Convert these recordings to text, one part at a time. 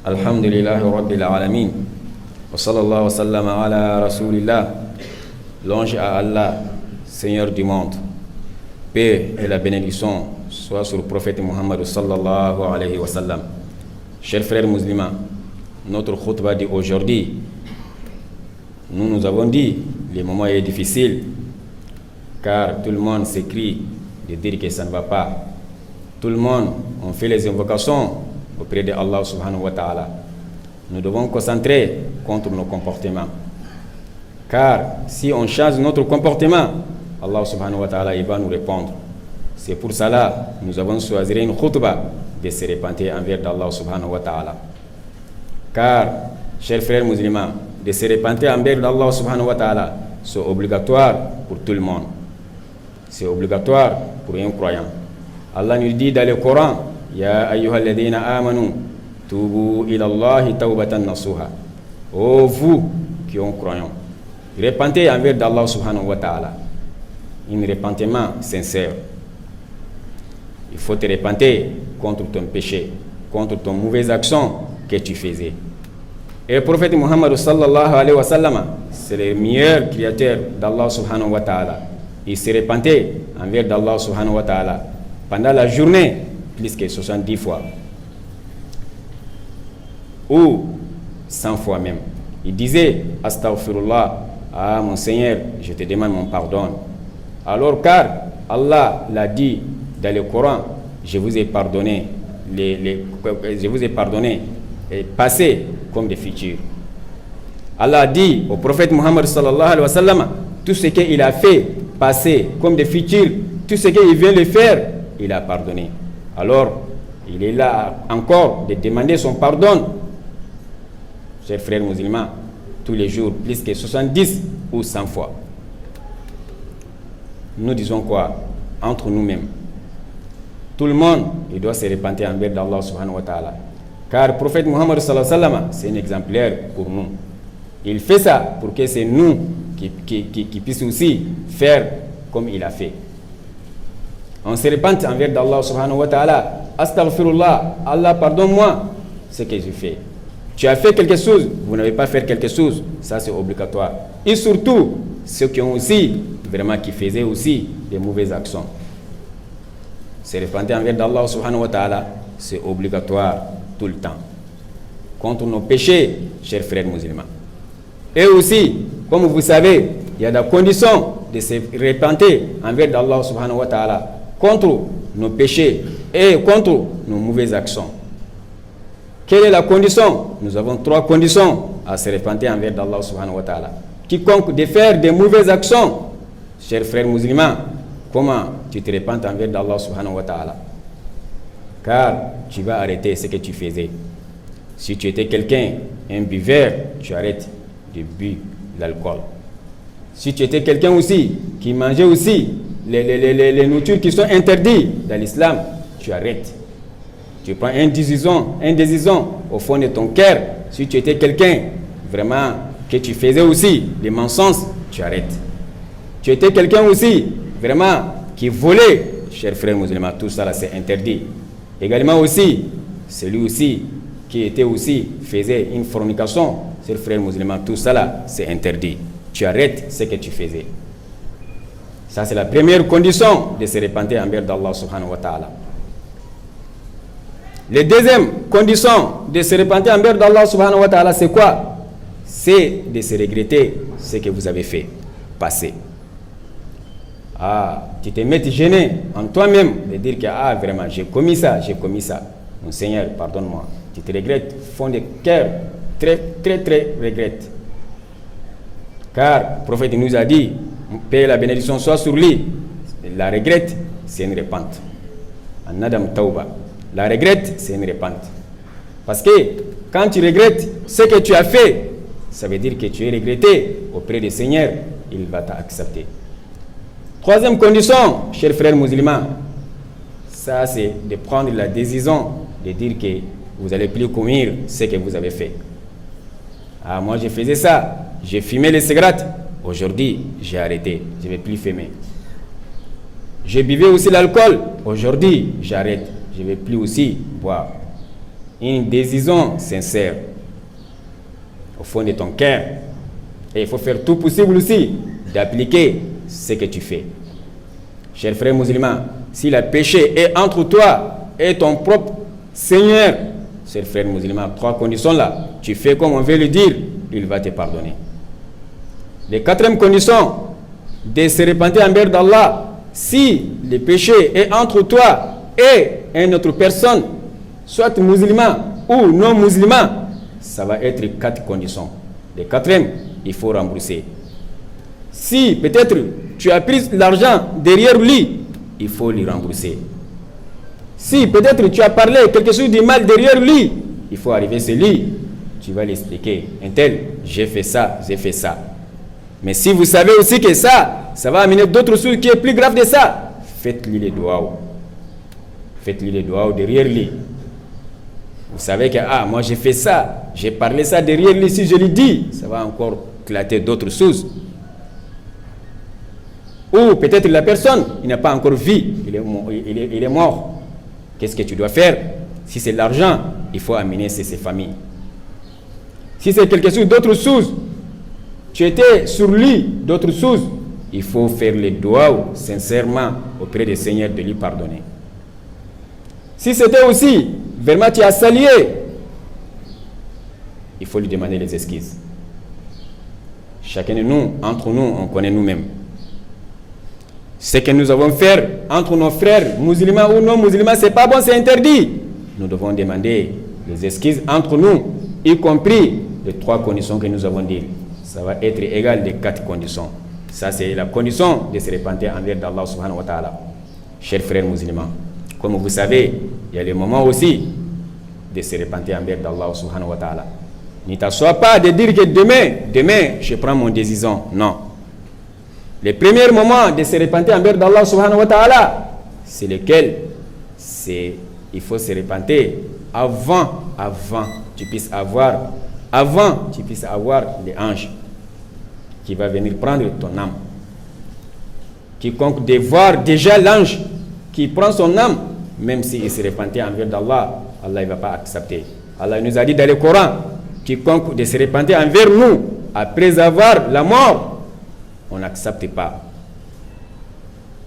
Alhamdulillahi Rabbil Alamin. Wa sallallahu wa sallam ala Rasulillah. Louange à Allah, Seigneur du monde. Paix et la bénédiction soient sur le prophète Muhammad sallallahu alayhi wa sallam. Chers frères musulmans, notre khutbah d'aujourd'hui, nous avons dit, le moment est difficile, car tout le monde s'écrit de dire que ça ne va pas. Tout le monde, on fait les invocations auprès de Allah subhanahu wa ta'ala. Nous devons concentrer contre nos comportements. Car si on change notre comportement, Allah subhanahu wa ta'ala il va nous répondre. C'est pour cela que nous avons choisi une khutbah de se repentir envers Allah subhanahu wa ta'ala. Car, chers frères musulmans, de se repentir envers Allah subhanahu wa ta'ala, c'est obligatoire pour tout le monde. C'est obligatoire pour un croyant. Allah nous dit dans le Coran, Ya ayyuhalladhina amanu, tubu ila Allahi tawbatan nasuha. Oh vous qui ont croyant, repentez envers Allah subhanahu wa ta'ala. Un repentement sincère. Il faut te repentir contre ton péché, contre ton mauvaise action que tu faisais. Et le prophète Muhammad sallallahu alayhi wa sallam, c'est le meilleur créateur d'Allah subhanahu wa ta'ala. Il se repentait envers Allah subhanahu wa ta'ala pendant la journée plus que 70 fois. Ou 100 fois même. Il disait, Astaghfirullah, ah mon Seigneur, je te demande mon pardon. Alors car Allah l'a dit dans le Coran, je vous ai pardonné, je vous ai pardonné, passé comme des futurs. Allah a dit au prophète Muhammad sallallahu alayhi wa sallam, tout ce qu'il a fait passer comme des futurs, tout ce qu'il vient de faire, il a pardonné. Alors, il est là encore de demander son pardon. Chers frères musulmans, tous les jours, plus que 70 ou 100 fois. Nous disons quoi? Entre nous-mêmes. Tout le monde, il doit se repentir envers Allah subhanahu wa ta'ala. Car le prophète Muhammad sallallahu alayhi wa sallam, c'est un exemplaire pour nous. Il fait ça pour que c'est nous qui puissions aussi faire comme il a fait. On se repente envers Allah subhanahu wa ta'ala. Astaghfirullah, Allah pardonne-moi ce que j'ai fait. Tu as fait quelque chose, vous n'avez pas fait quelque chose, ça c'est obligatoire. Et surtout, ceux qui ont aussi, vraiment qui faisaient aussi des mauvaises actions. Se repentir envers Allah subhanahu wa ta'ala, c'est obligatoire tout le temps. Contre nos péchés, chers frères musulmans. Et aussi, comme vous savez, il y a des conditions de se repentir envers Allah subhanahu wa ta'ala contre nos péchés et contre nos mauvaises actions. Quelle est la condition? Nous avons 3 conditions à se repentir envers Allah subhanahu wa ta'ala. Quiconque de faire des mauvaises actions, chers frères musulmans, comment tu te repentes envers Allah subhanahu wa ta'ala? Car tu vas arrêter ce que tu faisais. Si tu étais quelqu'un, un buveur, tu arrêtes de boire l'alcool. Si tu étais quelqu'un aussi qui mangeait aussi les nourritures qui sont interdites dans l'islam, tu arrêtes. Tu prends un désison au fond de ton cœur. Si tu étais quelqu'un vraiment que tu faisais aussi des mensonges, tu arrêtes. Tu étais quelqu'un aussi vraiment qui volait, chers frères musulmans, tout ça là c'est interdit. Également aussi, celui aussi qui était aussi faisait une fornication, chers frères musulmans, tout ça là c'est interdit. Tu arrêtes ce que tu faisais. Ça c'est la première condition de se repentir envers Allah subhanahu wa ta'ala. La deuxième condition de se repentir envers Allah subhanahu wa ta'ala, c'est quoi? C'est de se regretter ce que vous avez fait passer. Ah, tu te mets gêné en toi-même de dire que ah vraiment j'ai commis ça. Mon Seigneur, pardonne-moi. Tu te regrettes, fond de cœur, très regrette. Car le prophète nous a dit, paix et la bénédiction soit sur lui. La regrette, c'est une repente. En Adam Tauba. La regrette, c'est une repente. Parce que quand tu regrettes ce que tu as fait, ça veut dire que tu es regretté auprès du Seigneur, il va t'accepter. Troisième condition, chers frères musulmans, ça c'est de prendre la décision de dire que vous n'allez plus commettre ce que vous avez fait. Ah, moi je faisais ça, j'ai fumé les cigarettes, aujourd'hui j'ai arrêté, je ne vais plus fumer. Je buvais aussi l'alcool, aujourd'hui j'arrête, je ne vais plus aussi boire. une décision sincère au fond de ton cœur. Et il faut faire tout possible aussi d'appliquer ce que tu fais. Chers frères musulmans, si le péché est entre toi et ton propre Seigneur, chers frères musulmans, 3 conditions là, tu fais comme on veut le dire, il va te pardonner. Les 4e condition, de se repentir envers d'Allah. Si le péché est entre toi et une autre personne, soit musulman ou non musulman, ça va être 4 conditions. Le 4e, il faut rembourser. Si peut-être tu as pris l'argent derrière lui, il faut lui rembourser. Si peut-être tu as parlé quelque chose de mal derrière lui, il faut arriver chez lui. Tu vas l'expliquer. Un tel, j'ai fait ça, j'ai fait ça. Mais si vous savez aussi que ça va amener d'autres choses qui est plus grave de ça, faites-lui les doigts. Faites-lui les doigts derrière lui. Vous savez que, moi j'ai fait ça, j'ai parlé ça derrière lui, si je lui dis, ça va encore éclater d'autres choses. Ou peut-être la personne, il n'a pas encore vu, il est mort. Qu'est-ce que tu dois faire? Si c'est l'argent, il faut amener ses familles. Si c'est quelque chose d'autre chose, tu étais sur lui d'autres choses, il faut faire les doigts sincèrement auprès du Seigneur de lui pardonner. Si c'était aussi, vraiment tu as salué, il faut lui demander les excuses. Chacun de nous, entre nous, on connaît nous-mêmes. Ce que nous avons fait entre nos frères, musulmans ou non musulmans, c'est pas bon, c'est interdit. Nous devons demander les excuses entre nous, y compris les 3 conditions que nous avons dites. Ça va être égal des 4 conditions. Ça, c'est la condition de se repentir envers d'Allah subhanahu wa ta'ala. Chers frères musulmans, comme vous savez, il y a le moment aussi de se repentir envers d'Allah subhanahu wa ta'ala. Ne t'assois pas de dire que demain, je prends mon décision. Non. Le premier moment de se repentir envers d'Allah subhanahu wa ta'ala, c'est lequel? Il faut se repentir avant tu puisses avoir les anges qui va venir prendre ton âme. Quiconque de voir déjà l'ange qui prend son âme, même s'il se repentit envers d'Allah, Allah ne va pas accepter. Allah nous a dit dans le Coran, quiconque de se repentir envers nous après avoir la mort, on n'accepte pas.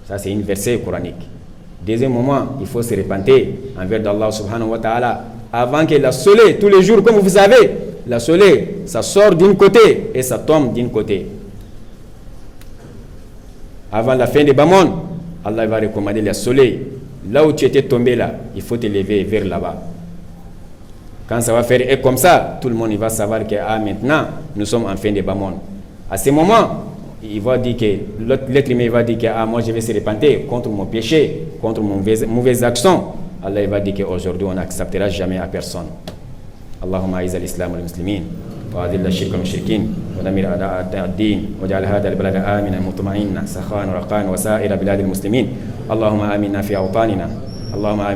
Ça, c'est une verset coranique. Deuxième moment, il faut se repentir envers d'Allah subhanahu wa ta'ala avant que la soleil, tous les jours, comme vous savez, la soleil, ça sort d'un côté et ça tombe d'un côté. Avant la fin de Bamon, Allah va recommander le soleil. Là où tu étais tombé, là, il faut te lever vers là-bas. Quand ça va faire et comme ça, tout le monde il va savoir que maintenant, nous sommes en fin de Bamon. À ce moment, il va dire que l'être humain va dire que moi je vais se repentir contre mon péché, contre mon mauvaise action. Allah va dire qu'aujourd'hui on n'acceptera jamais à personne. Allahumma a'iz al-islam wal-muslimin wa adil ash-shirk wal-mushrikin wa damir a'da' ad-din waj'al hadha al-balad aminan mutma'innan sakhan raqan wa sa'ira bilad al-muslimin. Allahumma aminna fi awtanina. Allahumma